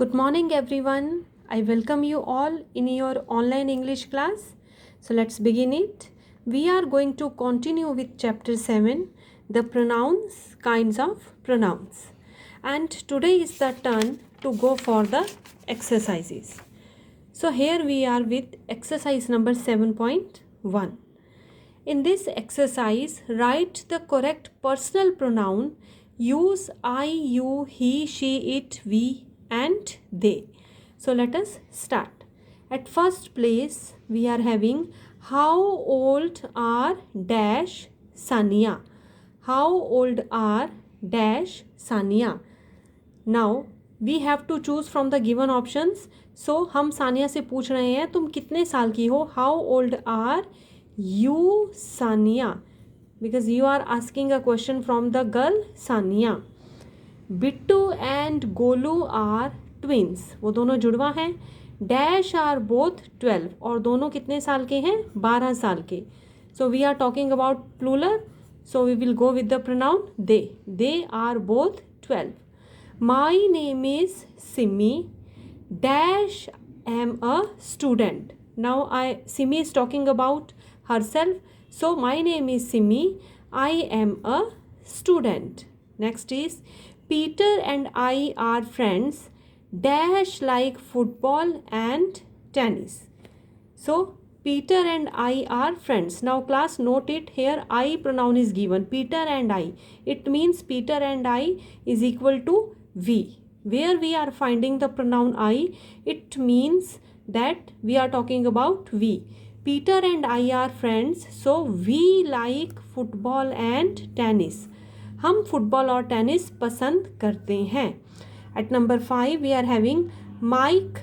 Good morning, everyone. I welcome you all in your online English class. So let's begin it. We are going to continue with chapter 7, the pronouns, kinds of pronouns. And today is the turn to go for the exercises. So here we are with exercise number 7.1. In this exercise, write the correct personal pronoun. Use I, you, he, she, it, we, and they. So let us start. At first place, we are having how old are dash Sania. How old are dash Sania. Now we have to choose from the given options. So हम सानिया से पूछ रहे हैं तुम कितने साल की हो. How old are you Sania? Because you are asking a question from the girl Sania. Bittu and Golu are twins. वो दोनों जुड़वा हैं. Dash are both 12 और दोनों कितने साल के हैं? 12 साल के. So we are talking about plural. So we will go with the pronoun they. They are both 12. My name is Simi. Dash am a student. Now Simi is talking about herself. So my name is Simi. I am a student. Next is Peter and I are friends. Dash like football and tennis. So Peter and I are friends. Now class, note it here. I pronoun is given. Peter and I. It means Peter and I is equal to we. Where we are finding the pronoun I, it means that we are talking about we. Peter and I are friends. So we like football and tennis. हम football और tennis पसंद करते हैं. At number 5 we are having Mike.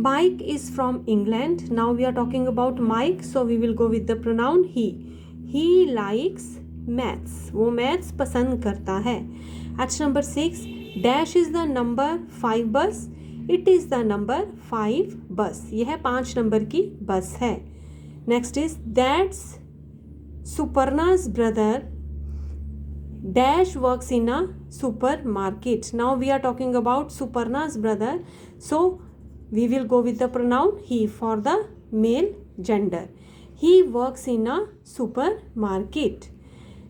Mike is from England. Now we are talking about Mike. So we will go with the pronoun he. He likes maths. वो maths पसंद करता है. At number 6, dash is the number 5 bus. It is the number 5 bus. यह 5 number की बस है. Next is that's Suparna's brother. Dash works in a supermarket. Now we are talking about Suparna's brother. So we will go with the pronoun he for the male gender. He works in a supermarket.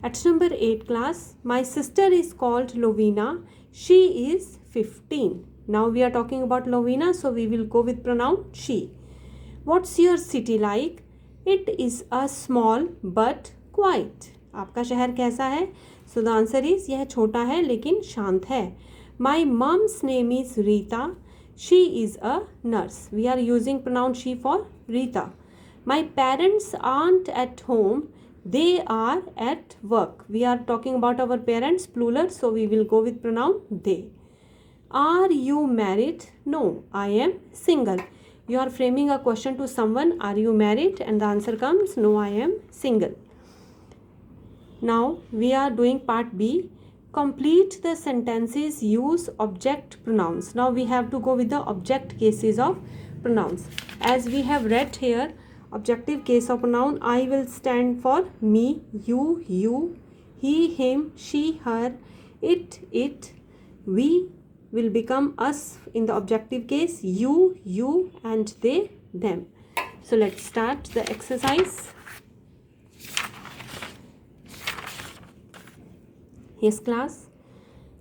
At number 8 class, my sister is called Lovina. She is 15. Now we are talking about Lovina, so we will go with pronoun she. What's your city like? It is a small but quiet. आपका शहर कैसा है? So the answer is यह छोटा है लेकिन शांत है. My mom's name is Rita. She is a nurse. We are using pronoun she for Rita. My parents aren't at home. They are at work. We are talking about our parents, plural, so we will go with pronoun they. Are you married? No, I am single. You are framing a question to someone, are you married? And the answer comes, no, I am single. Now we are doing part B. Complete the sentences, use object pronouns. Now we have to go with the object cases of pronouns. As we have read here, objective case of pronoun, I will stand for me, you, he, him, she, her, it, we will become us in the objective case, you and they, them. So let's start the exercise. Yes class.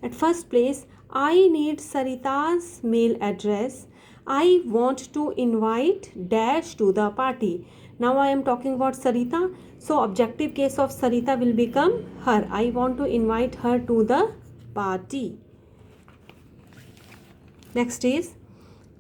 At first place, I need Sarita's mail address. I want to invite dash to the party. Now I am talking about Sarita. So objective case of Sarita will become her. I want to invite her to the party. Next is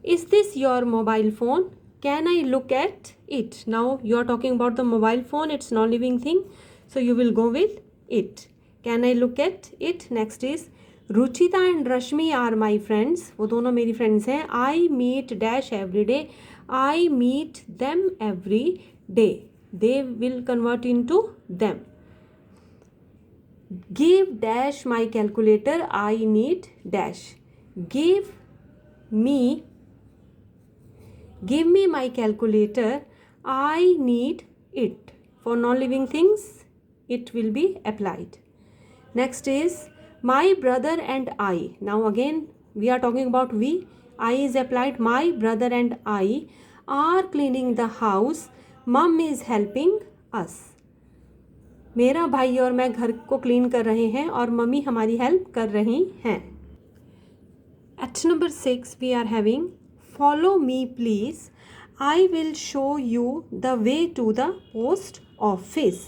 this your mobile phone? Can I look at it? Now you are talking about the mobile phone. It's non-living thing. So you will go with it. Can I look at it? Next is Ruchita and Rashmi are my friends. वो दोनों मेरी friends हैं. I meet dash every day. I meet them every day. They will convert into them. Give dash my calculator. I need dash. Give me my calculator. I need it. For non-living things, it will be applied. Next is my brother and I. Now again we are talking about we. I is applied. My brother and I are cleaning the house. Mom is helping us. मेरा भाई और मैं घर को clean कर रहे हैं और मम्मी हमारी हेल्प कर रही हैं. At number 6 we are having follow me please. I will show you the way to the post office.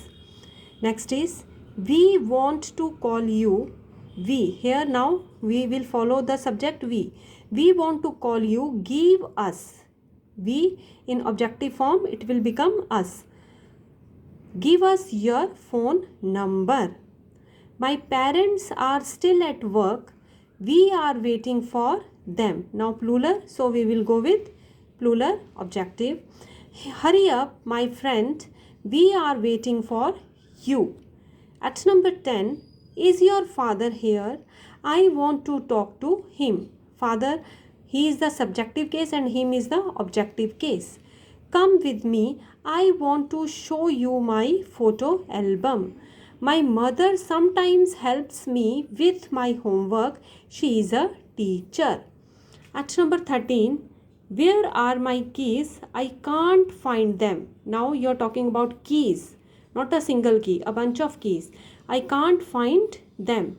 Next is we want to call you. We, here now we will follow the subject we. We want to call you. Give us. We in objective form, it will become us. Give us your phone number. My parents are still at work. We are waiting for them. Now plural, so we will go with plural objective. Hurry up my friend. We are waiting for you. At number 10, is your father here? I want to talk to him. Father, he is the subjective case and him is the objective case. Come with me. I want to show you my photo album. My mother sometimes helps me with my homework. She is a teacher. At number 13, where are my keys? I can't find them. Now you are talking about keys. Not a single key, a bunch of keys. I can't find them.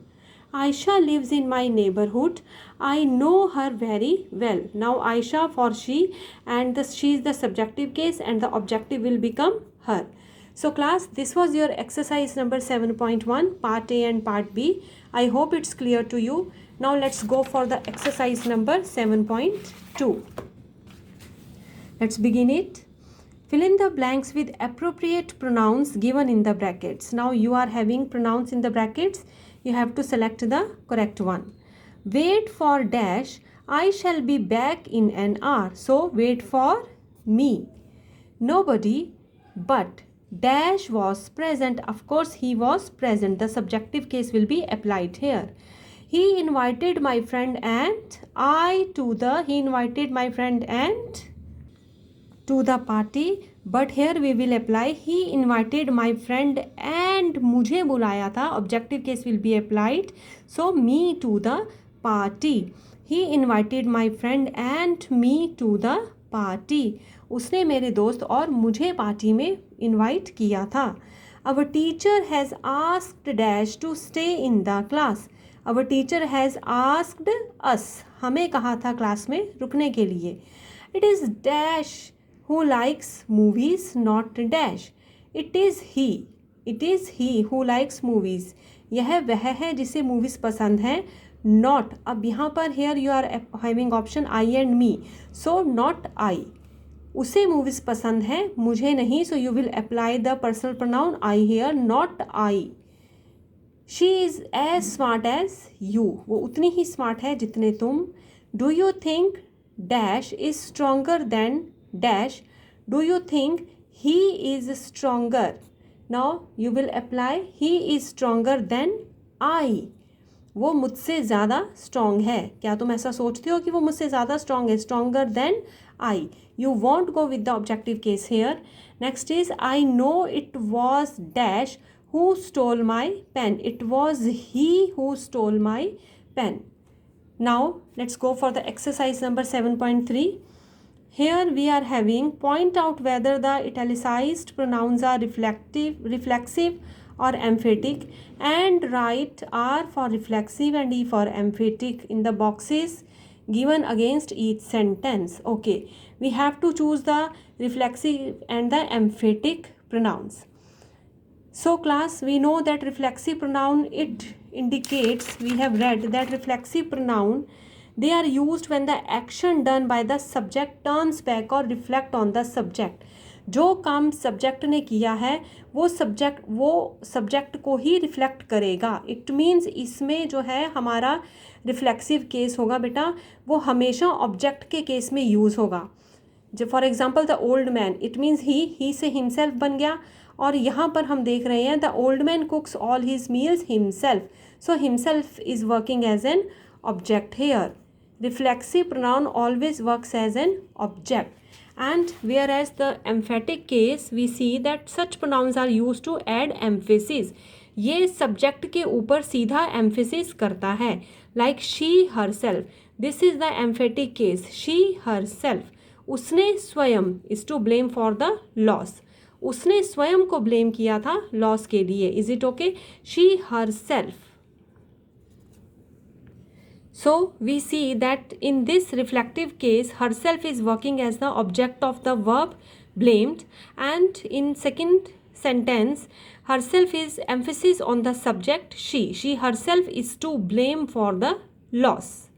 Aisha lives in my neighborhood. I know her very well. Now Aisha for she and she is the subjective case and the objective will become her. So class, this was your exercise number 7.1 part A and part B. I hope it's clear to you. Now let's go for the exercise number 7.2. Let's begin it. Fill in the blanks with appropriate pronouns given in the brackets. Now you are having pronouns in the brackets. You have to select the correct one. Wait for dash. I shall be back in an hour. So wait for me. Nobody but dash was present. Of course he was present. The subjective case will be applied here. He invited my friend and he invited my friend and to the party, but here we will apply he invited my friend and मुझे बुलाया था. Objective case will be applied. So me to the party. He invited my friend and me to the party. उसने मेरे दोस्त और मुझे party में invite किया था. Our teacher has asked dash to stay in the class. Our teacher has asked us. हमें कहा था क्लास में रुकने के लिए. It is dash who likes movies, not dash. It is he who likes movies. यह वह है जिसे मूवीज पसंद है. Not, अब यहाँ पर here you are having option I and me. So not I. उसे मूवीज पसंद है, मुझे नहीं. So you will apply the personal pronoun I here, not I. She is as smart as you. वो उतनी ही स्मार्ट है जितने तुम. Do you think dash is stronger than dash? Do you think he is stronger? Now you will apply he is stronger than I. वो मुझसे ज़्यादा strong है. क्या तुम ऐसा सोचते हो कि वो मुझसे ज़्यादा strong है? Stronger than I. You won't go with the objective case here. Next is I know it was dash who stole my pen. It was he who stole my pen. Now let's go for the exercise number 7.3. Here we are having point out whether the italicized pronouns are reflexive or emphatic, and write R for reflexive and E for emphatic in the boxes given against each sentence. Okay, we have to choose the reflexive and the emphatic pronouns. So class, we know that reflexive pronoun, it indicates, we have read that reflexive pronoun, they are used when the action done by the subject turns back or reflect on the subject. जो काम subject ने किया है वो subject को ही reflect करेगा. It means इसमें जो है हमारा रिफ्लेक्सिव केस होगा बेटा, वो हमेशा ऑब्जेक्ट के केस में यूज़ होगा. जो for example the old man, it means he से हिमसेल्फ बन गया. और यहाँ पर हम देख रहे हैं the old man cooks all his meals himself. So himself is working as an object here. Reflexive pronoun always works as an object, and whereas the emphatic case we see that such pronouns are used to add emphasis. ये subject के ऊपर सीधा emphasis करता है. Like she herself. This is the emphatic case. She herself. उसने स्वयं is to blame for the loss. उसने स्वयं को blame किया था loss के लिए. Is it okay? She herself. So we see that in this reflective case, herself is working as the object of the verb blamed, and in second sentence, herself is emphasis on the subject she. She herself is to blame for the loss.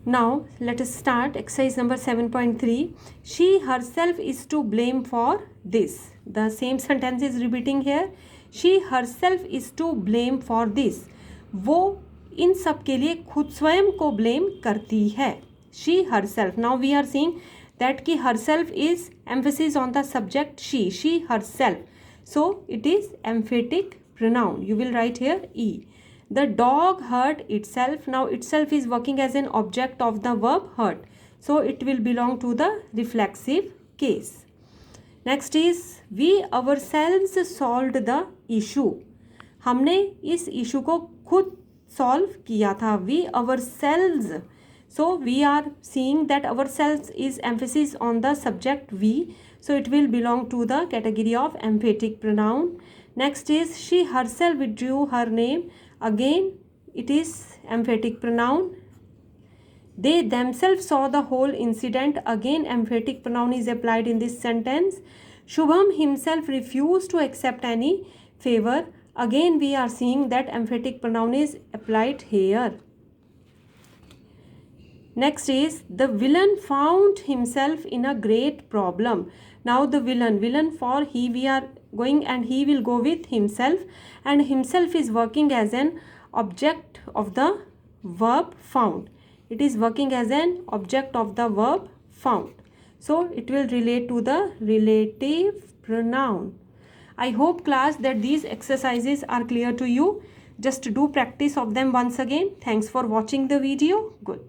Now let us start exercise number 7.3. She herself is to blame for this. The same sentence is repeating here. She herself is to blame for this. वो इन सब के लिए खुद स्वयं को blame करती है. She herself. Now we are seeing that ki herself is emphasis on the subject she. She herself. So it is emphatic pronoun. You will write here E. The dog hurt itself. Now itself is working as an object of the verb hurt. So it will belong to the reflexive case. Next is we ourselves solved the issue. हमने इस issue को खुद solve किया था. We ourselves. So we are seeing that ourselves is emphasis on the subject we. So it will belong to the category of emphatic pronoun. Next is she herself withdrew her name. Again it is emphatic pronoun. They themselves saw the whole incident. Again emphatic pronoun is applied in this sentence. Shubham himself refused to accept any favor. Again we are seeing that emphatic pronoun is applied here. Next is the villain found himself in a great problem. Now the villain for he we are going, and he will go with himself, and himself is working as an object of the verb found. It is working as an object of the verb found. So it will relate to the relative pronoun. I hope class that these exercises are clear to you. Just do practice of them once again. Thanks for watching the video. Good.